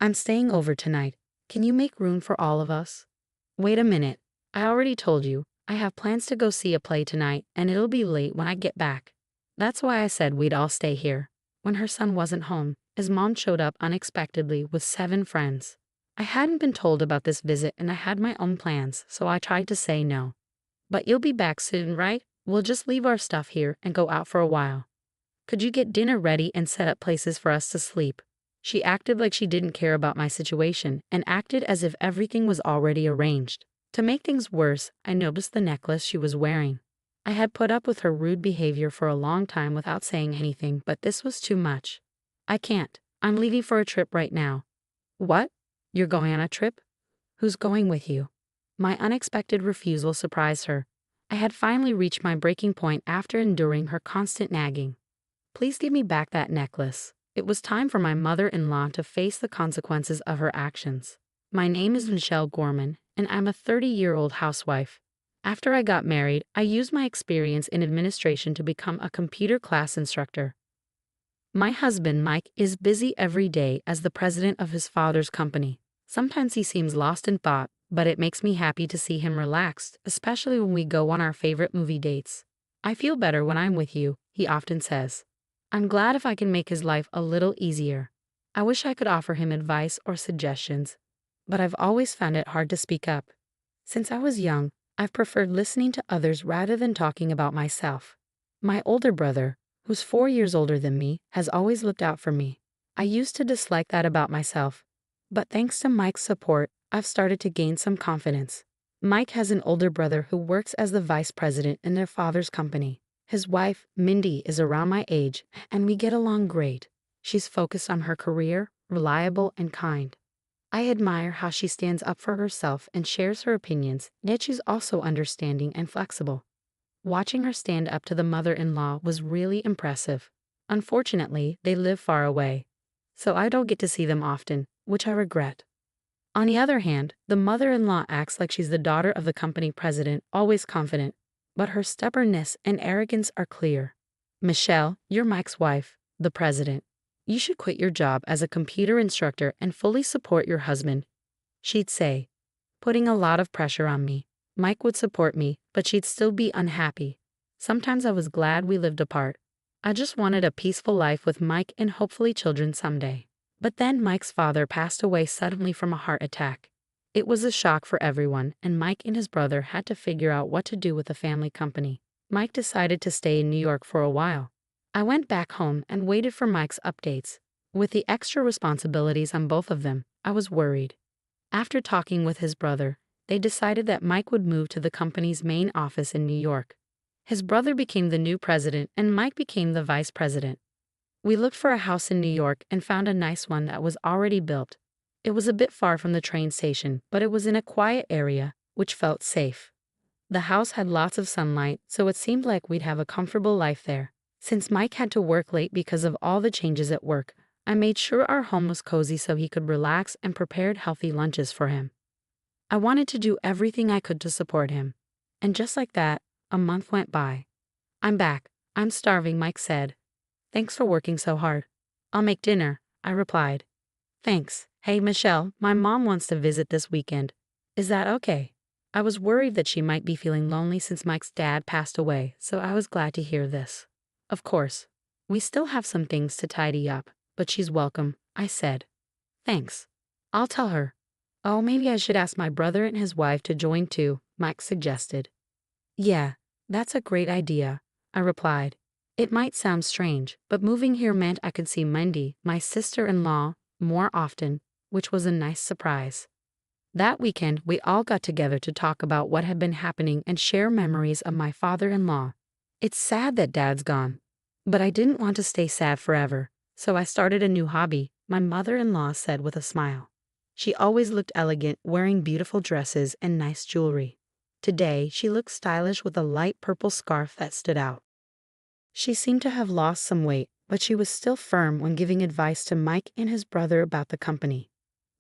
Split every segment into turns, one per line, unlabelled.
I'm staying over tonight. Can you make room for all of us? Wait a minute. I already told you, I have plans to go see a play tonight, and it'll be late when I get back. That's why I said we'd all stay here. When her son wasn't home, his mom showed up unexpectedly with 7 friends. I hadn't been told about this visit and I had my own plans, so I tried to say no. But you'll be back soon, right? We'll just leave our stuff here and go out for a while. Could you get dinner ready and set up places for us to sleep? She acted like she didn't care about my situation and acted as if everything was already arranged. To make things worse, I noticed the necklace she was wearing. I had put up with her rude behavior for a long time without saying anything, but this was too much. I can't. I'm leaving for a trip right now. What? You're going on a trip? Who's going with you? My unexpected refusal surprised her. I had finally reached my breaking point after enduring her constant nagging. Please give me back that necklace. It was time for my mother-in-law to face the consequences of her actions. My name is Michelle Gorman, and I'm a 30-year-old housewife. After I got married, I used my experience in administration to become a computer class instructor. My husband, Mike, is busy every day as the president of his father's company. Sometimes he seems lost in thought, but it makes me happy to see him relaxed, especially when we go on our favorite movie dates. I feel better when I'm with you, he often says. I'm glad if I can make his life a little easier. I wish I could offer him advice or suggestions, but I've always found it hard to speak up. Since I was young, I've preferred listening to others rather than talking about myself. My older brother, who's 4 years older than me, has always looked out for me. I used to dislike that about myself, but thanks to Mike's support, I've started to gain some confidence. Mike has an older brother who works as the vice president in their father's company. His wife, Mindy, is around my age, and we get along great. She's focused on her career, reliable, and kind. I admire how she stands up for herself and shares her opinions, yet she's also understanding and flexible. Watching her stand up to the mother-in-law was really impressive. Unfortunately, they live far away, so I don't get to see them often, which I regret. On the other hand, the mother-in-law acts like she's the daughter of the company president, always confident, but her stubbornness and arrogance are clear. Michelle, you're Mike's wife, the president. You should quit your job as a computer instructor and fully support your husband, she'd say, putting a lot of pressure on me. Mike would support me, but she'd still be unhappy. Sometimes I was glad we lived apart. I just wanted a peaceful life with Mike and hopefully children someday. But then Mike's father passed away suddenly from a heart attack. It was a shock for everyone, and Mike and his brother had to figure out what to do with the family company. Mike decided to stay in New York for a while. I went back home and waited for Mike's updates. With the extra responsibilities on both of them, I was worried. After talking with his brother, they decided that Mike would move to the company's main office in New York. His brother became the new president and Mike became the vice president. We looked for a house in New York and found a nice one that was already built. It was a bit far from the train station, but it was in a quiet area, which felt safe. The house had lots of sunlight, so it seemed like we'd have a comfortable life there. Since Mike had to work late because of all the changes at work, I made sure our home was cozy so he could relax and prepared healthy lunches for him. I wanted to do everything I could to support him. And just like that, a month went by. I'm back. I'm starving, Mike said. Thanks for working so hard. I'll make dinner, I replied. Thanks. Hey, Michelle, my mom wants to visit this weekend. Is that okay? I was worried that she might be feeling lonely since Mike's dad passed away, so I was glad to hear this. Of course. We still have some things to tidy up, but she's welcome, I said. Thanks. I'll tell her. Oh, maybe I should ask my brother and his wife to join too, Mike suggested. Yeah, that's a great idea, I replied. It might sound strange, but moving here meant I could see Mindy, my sister-in-law, more often, which was a nice surprise. That weekend, we all got together to talk about what had been happening and share memories of my father-in-law. It's sad that Dad's gone, but I didn't want to stay sad forever, so I started a new hobby, my mother-in-law said with a smile. She always looked elegant, wearing beautiful dresses and nice jewelry. Today, she looked stylish with a light purple scarf that stood out. She seemed to have lost some weight, but she was still firm when giving advice to Mike and his brother about the company.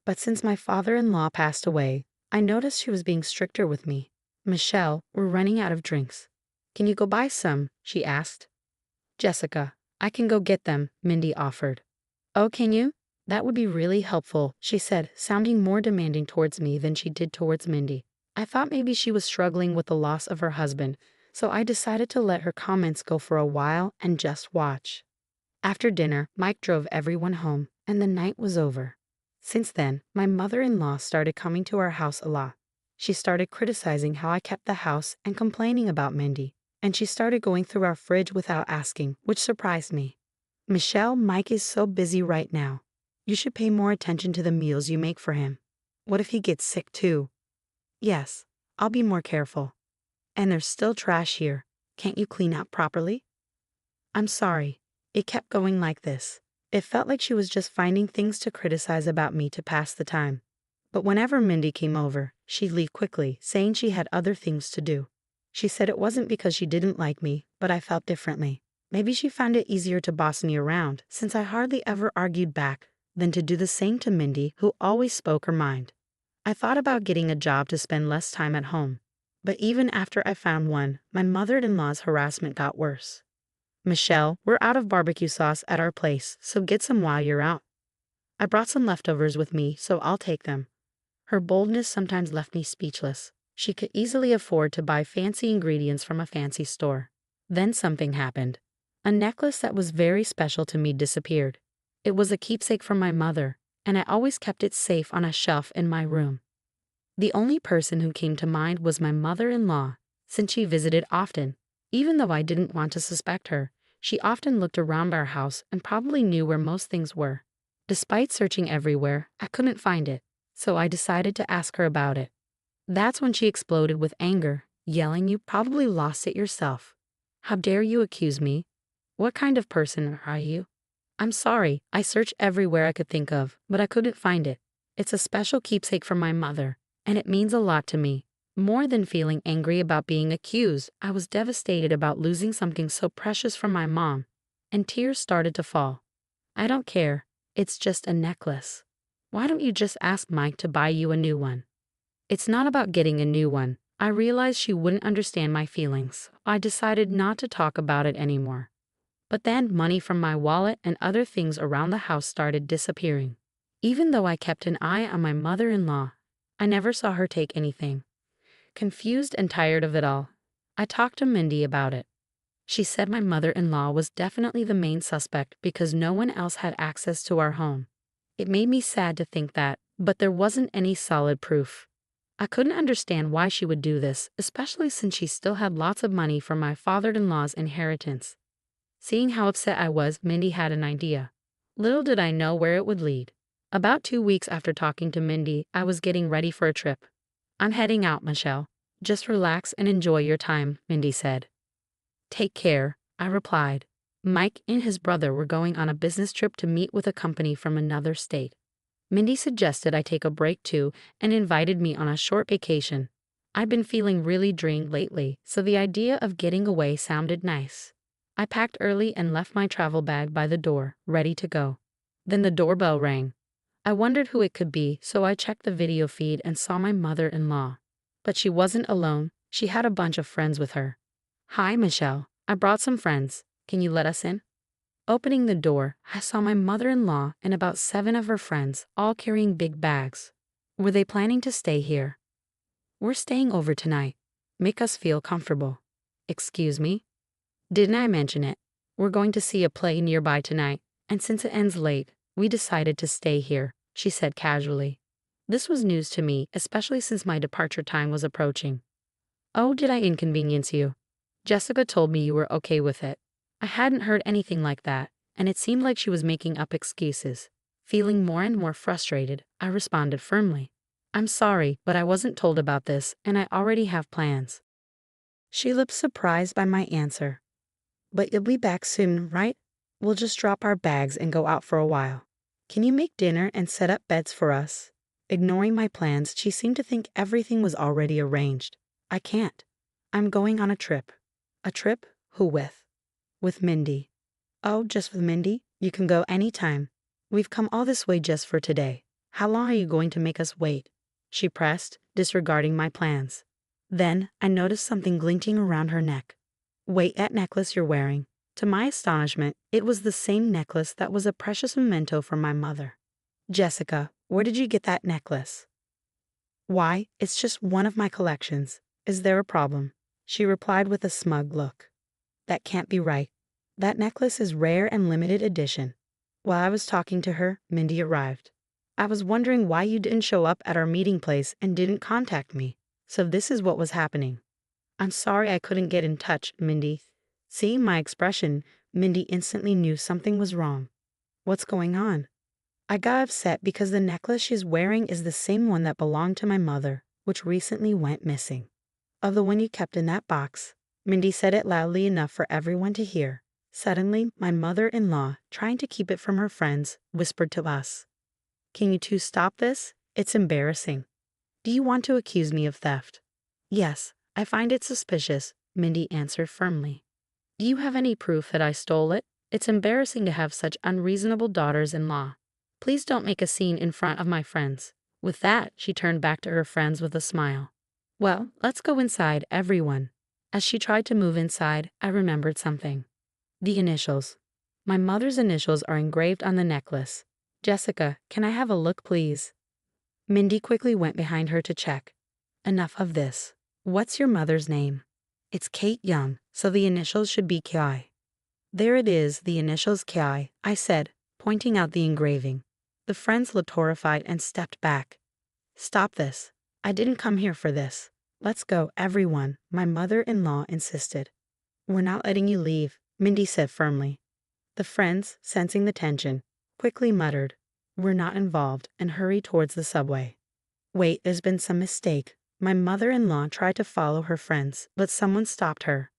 But since my father-in-law passed away, I noticed she was being stricter with me. Michelle, we're running out of drinks. Can you go buy some? She asked. Jessica, I can go get them, Mindy offered. Oh, can you? That would be really helpful, she said, sounding more demanding towards me than she did towards Mindy. I thought maybe she was struggling with the loss of her husband, so I decided to let her comments go for a while and just watch. After dinner, Mike drove everyone home, and the night was over. Since then, my mother-in-law started coming to our house a lot. She started criticizing how I kept the house and complaining about Mindy, and she started going through our fridge without asking, which surprised me. Michelle, Mike is so busy right now. You should pay more attention to the meals you make for him. What if he gets sick too? Yes, I'll be more careful. And there's still trash here. Can't you clean up properly? I'm sorry. It kept going like this. It felt like she was just finding things to criticize about me to pass the time. But whenever Mindy came over, she'd leave quickly, saying she had other things to do. She said it wasn't because she didn't like me, but I felt differently. Maybe she found it easier to boss me around, since I hardly ever argued back, than to do the same to Mindy, who always spoke her mind. I thought about getting a job to spend less time at home. But even after I found one, my mother-in-law's harassment got worse. Michelle, we're out of barbecue sauce at our place, so get some while you're out. I brought some leftovers with me, so I'll take them. Her boldness sometimes left me speechless. She could easily afford to buy fancy ingredients from a fancy store. Then something happened. A necklace that was very special to me disappeared. It was a keepsake from my mother, and I always kept it safe on a shelf in my room. The only person who came to mind was my mother-in-law, since she visited often. Even though I didn't want to suspect her, she often looked around our house and probably knew where most things were. Despite searching everywhere, I couldn't find it, so I decided to ask her about it. That's when she exploded with anger, yelling, "You probably lost it yourself. How dare you accuse me? What kind of person are you? I'm sorry, I searched everywhere I could think of, but I couldn't find it. It's a special keepsake from my mother, and it means a lot to me." More than feeling angry about being accused, I was devastated about losing something so precious from my mom, and tears started to fall. I don't care, it's just a necklace. Why don't you just ask Mike to buy you a new one? It's not about getting a new one. I realized she wouldn't understand my feelings. I decided not to talk about it anymore. But then money from my wallet and other things around the house started disappearing. Even though I kept an eye on my mother-in-law, I never saw her take anything. Confused and tired of it all, I talked to Mindy about it. She said my mother-in-law was definitely the main suspect because no one else had access to our home. It made me sad to think that, but there wasn't any solid proof. I couldn't understand why she would do this, especially since she still had lots of money from my father-in-law's inheritance. Seeing how upset I was, Mindy had an idea. Little did I know where it would lead. About 2 weeks after talking to Mindy, I was getting ready for a trip. "I'm heading out, Michelle. Just relax and enjoy your time," Mindy said. "Take care," I replied. Mike and his brother were going on a business trip to meet with a company from another state. Mindy suggested I take a break too and invited me on a short vacation. I've been feeling really drained lately, so the idea of getting away sounded nice. I packed early and left my travel bag by the door, ready to go. Then the doorbell rang. I wondered who it could be, so I checked the video feed and saw my mother-in-law. But she wasn't alone. She had a bunch of friends with her. "Hi, Michelle. I brought some friends. Can you let us in?" Opening the door, I saw my mother-in-law and about 7 of her friends, all carrying big bags. Were they planning to stay here? "We're staying over tonight. Make us feel comfortable." "Excuse me? Didn't I mention it? We're going to see a play nearby tonight, and since it ends late, we decided to stay here," she said casually. This was news to me, especially since my departure time was approaching. "Oh, did I inconvenience you? Jessica told me you were okay with it." I hadn't heard anything like that, and it seemed like she was making up excuses. Feeling more and more frustrated, I responded firmly. "I'm sorry, but I wasn't told about this, and I already have plans." She looked surprised by my answer. "But you'll be back soon, right? We'll just drop our bags and go out for a while. Can you make dinner and set up beds for us?" Ignoring my plans, she seemed to think everything was already arranged. "I can't. I'm going on a trip." "A trip? Who with?" "With Mindy." "Oh, just with Mindy? You can go anytime. We've come all this way just for today. How long are you going to make us wait?" she pressed, disregarding my plans. Then I noticed something glinting around her neck. "Wait, that necklace you're wearing." To my astonishment, it was the same necklace that was a precious memento from my mother. Jessica, where did you get that necklace? Why, it's just one of my collections. Is there a problem? She replied with a smug look. That can't be right. That necklace is rare and limited edition. While I was talking to her, Mindy arrived. I was wondering why you didn't show up at our meeting place and didn't contact me. So this is what was happening. I'm sorry I couldn't get in touch, Mindy. Seeing my expression, Mindy instantly knew something was wrong. What's going on? I got upset because the necklace she's wearing is the same one that belonged to my mother, which recently went missing. Of the one you kept in that box. Mindy said it loudly enough for everyone to hear. Suddenly, my mother-in-law, trying to keep it from her friends, whispered to us. Can you two stop this? It's embarrassing. Do you want to accuse me of theft? Yes, I find it suspicious, Mindy answered firmly. Do you have any proof that I stole it? It's embarrassing to have such unreasonable daughters-in-law. Please don't make a scene in front of my friends. With that, she turned back to her friends with a smile. Well, let's go inside, everyone. As she tried to move inside, I remembered something. The initials. My mother's initials are engraved on the necklace. Jessica, can I have a look, please? Mindy quickly went behind her to check. Enough of this. What's your mother's name? It's Kate Young, so the initials should be Ki. There it is, the initials Ki, I said, pointing out the engraving. The friends looked horrified and stepped back. Stop this. I didn't come here for this. Let's go, everyone, my mother-in-law insisted. We're not letting you leave, Mindy said firmly. The friends, sensing the tension, quickly muttered, We're not involved, and hurried towards the subway. Wait, there's been some mistake. My mother-in-law tried to follow her friends, but someone stopped her.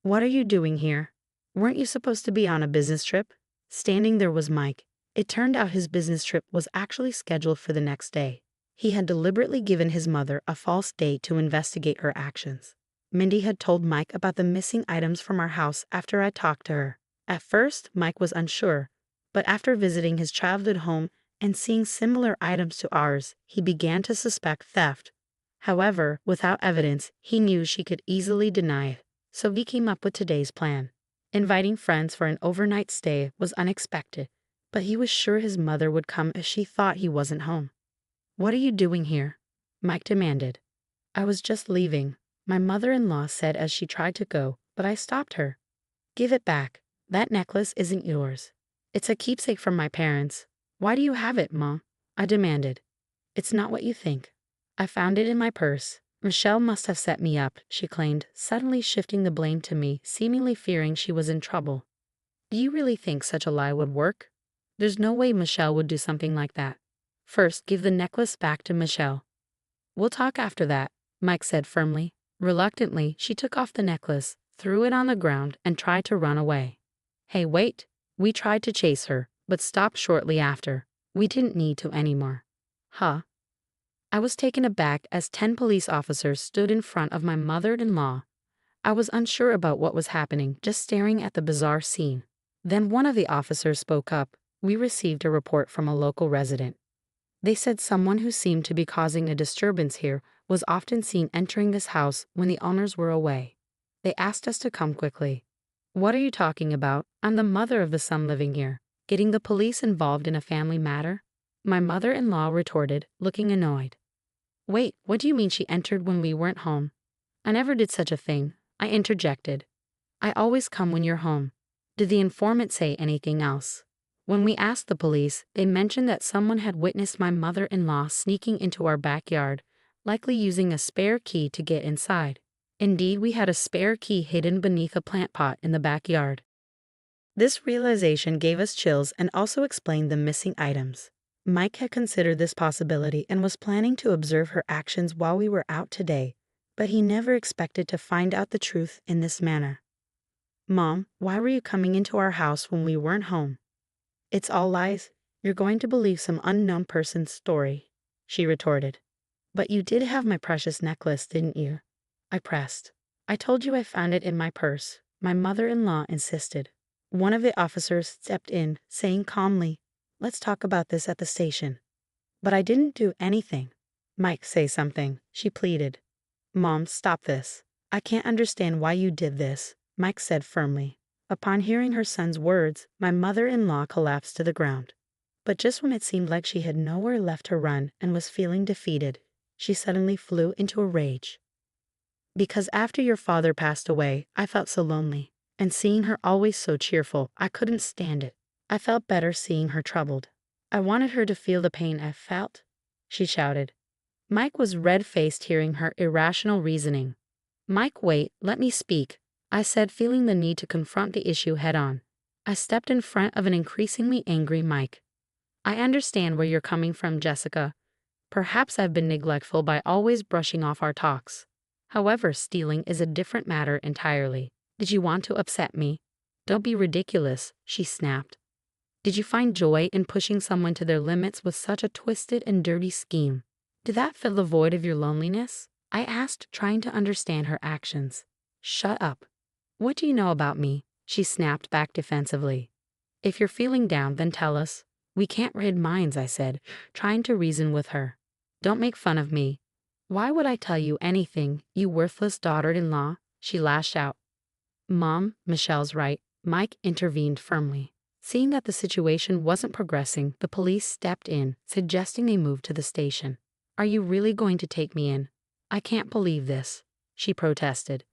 What are you doing here? Weren't you supposed to be on a business trip? Standing there was Mike. It turned out his business trip was actually scheduled for the next day. He had deliberately given his mother a false date to investigate her actions. Mindy had told Mike about the missing items from our house after I talked to her. At first, Mike was unsure, but after visiting his childhood home and seeing similar items to ours, he began to suspect theft. However, without evidence, he knew she could easily deny it, so he came up with today's plan. Inviting friends for an overnight stay was unexpected, but he was sure his mother would come if she thought he wasn't home. What are you doing here? Mike demanded. I was just leaving, my mother-in-law said as she tried to go, but I stopped her. Give it back. That necklace isn't yours. It's a keepsake from my parents. Why do you have it, Mom? I demanded. It's not what you think. I found it in my purse. Michelle must have set me up, she claimed, suddenly shifting the blame to me, seemingly fearing she was in trouble. Do you really think such a lie would work? There's no way Michelle would do something like that. First, give the necklace back to Michelle. We'll talk after that, Mike said firmly. Reluctantly, she took off the necklace, threw it on the ground, and tried to run away. Hey, wait. We tried to chase her, but stopped shortly after. We didn't need to anymore. Huh? I was taken aback as 10 police officers stood in front of my mother-in-law. I was unsure about what was happening, just staring at the bizarre scene. Then one of the officers spoke up. We received a report from a local resident. They said someone who seemed to be causing a disturbance here was often seen entering this house when the owners were away. They asked us to come quickly. What are you talking about? I'm the mother of the son living here. Getting the police involved in a family matter? My mother-in-law retorted, looking annoyed. Wait, what do you mean she entered when we weren't home? I never did such a thing, I interjected. I always come when you're home. Did the informant say anything else? When we asked the police, they mentioned that someone had witnessed my mother-in-law sneaking into our backyard, likely using a spare key to get inside. Indeed, we had a spare key hidden beneath a plant pot in the backyard. This realization gave us chills and also explained the missing items. Mike had considered this possibility and was planning to observe her actions while we were out today, but he never expected to find out the truth in this manner. Mom, why were you coming into our house when we weren't home? It's all lies. You're going to believe some unknown person's story, she retorted. But you did have my precious necklace, didn't you? I pressed. I told you I found it in my purse, my mother-in-law insisted. One of the officers stepped in, saying calmly, Let's talk about this at the station. But I didn't do anything. Mike, say something, she pleaded. Mom, stop this. I can't understand why you did this, Mike said firmly. Upon hearing her son's words, my mother-in-law collapsed to the ground. But just when it seemed like she had nowhere left to run and was feeling defeated, she suddenly flew into a rage. Because after your father passed away, I felt so lonely, and seeing her always so cheerful, I couldn't stand it. I felt better seeing her troubled. I wanted her to feel the pain I felt, she shouted. Mike was red-faced hearing her irrational reasoning. Mike, wait, let me speak, I said, feeling the need to confront the issue head-on. I stepped in front of an increasingly angry Mike. I understand where you're coming from, Jessica. Perhaps I've been neglectful by always brushing off our talks. However, stealing is a different matter entirely. Did you want to upset me? Don't be ridiculous, she snapped. Did you find joy in pushing someone to their limits with such a twisted and dirty scheme? Did that fill the void of your loneliness? I asked, trying to understand her actions. Shut up. What do you know about me? She snapped back defensively. If you're feeling down, then tell us. We can't read minds, I said, trying to reason with her. Don't make fun of me. Why would I tell you anything, you worthless daughter-in-law? She lashed out. Mom, Michelle's right, Mike intervened firmly. Seeing that the situation wasn't progressing, the police stepped in, suggesting a move to the station. Are you really going to take me in? I can't believe this, she protested.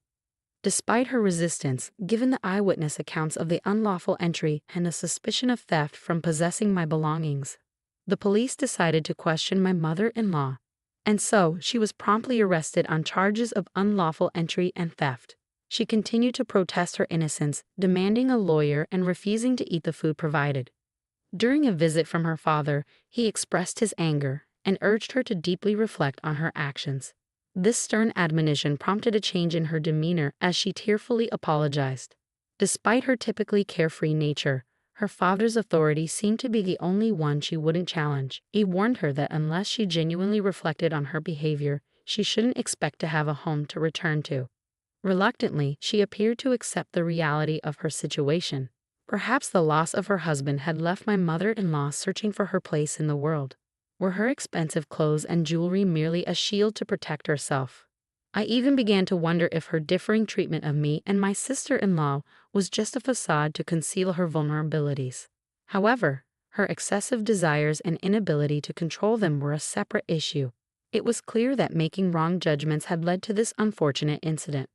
Despite her resistance, given the eyewitness accounts of the unlawful entry and a suspicion of theft from possessing my belongings, the police decided to question my mother-in-law, and so she was promptly arrested on charges of unlawful entry and theft. She continued to protest her innocence, demanding a lawyer and refusing to eat the food provided. During a visit from her father, he expressed his anger and urged her to deeply reflect on her actions. This stern admonition prompted a change in her demeanor as she tearfully apologized. Despite her typically carefree nature, her father's authority seemed to be the only one she wouldn't challenge. He warned her that unless she genuinely reflected on her behavior, she shouldn't expect to have a home to return to. Reluctantly, she appeared to accept the reality of her situation. Perhaps the loss of her husband had left my mother-in-law searching for her place in the world. Were her expensive clothes and jewelry merely a shield to protect herself? I even began to wonder if her differing treatment of me and my sister-in-law was just a facade to conceal her vulnerabilities. However, her excessive desires and inability to control them were a separate issue. It was clear that making wrong judgments had led to this unfortunate incident.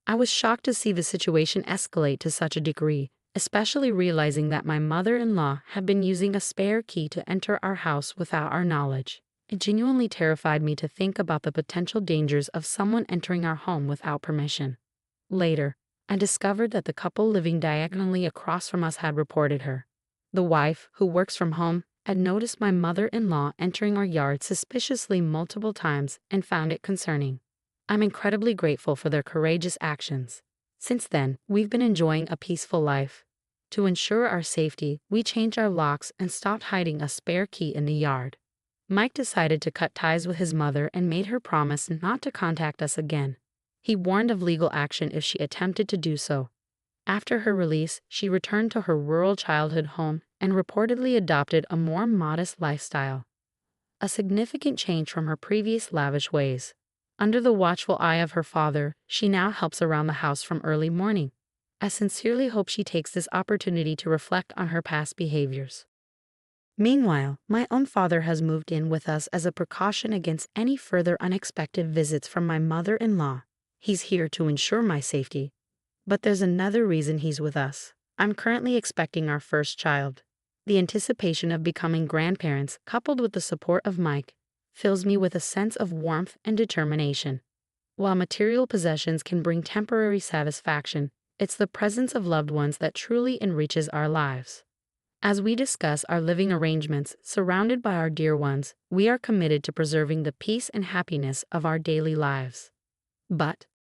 I was shocked to see the situation escalate to such a degree, especially realizing that my mother-in-law had been using a spare key to enter our house without our knowledge. It genuinely terrified me to think about the potential dangers of someone entering our home without permission. Later, I discovered that the couple living diagonally across from us had reported her. The wife, who works from home, had noticed my mother-in-law entering our yard suspiciously multiple times and found it concerning. I'm incredibly grateful for their courageous actions. Since then, we've been enjoying a peaceful life. To ensure our safety, we changed our locks and stopped hiding a spare key in the yard. Mike decided to cut ties with his mother and made her promise not to contact us again. He warned of legal action if she attempted to do so. After her release, she returned to her rural childhood home and reportedly adopted a more modest lifestyle. A significant change from her previous lavish ways. Under the watchful eye of her father, she now helps around the house from early morning. I sincerely hope she takes this opportunity to reflect on her past behaviors. Meanwhile, my own father has moved in with us as a precaution against any further unexpected visits from my mother-in-law. He's here to ensure my safety. But there's another reason he's with us. I'm currently expecting our first child. The anticipation of becoming grandparents, coupled with the support of Mike, fills me with a sense of warmth and determination. While material possessions can bring temporary satisfaction, it's the presence of loved ones that truly enriches our lives. As we discuss our living arrangements, surrounded by our dear ones, we are committed to preserving the peace and happiness of our daily lives. But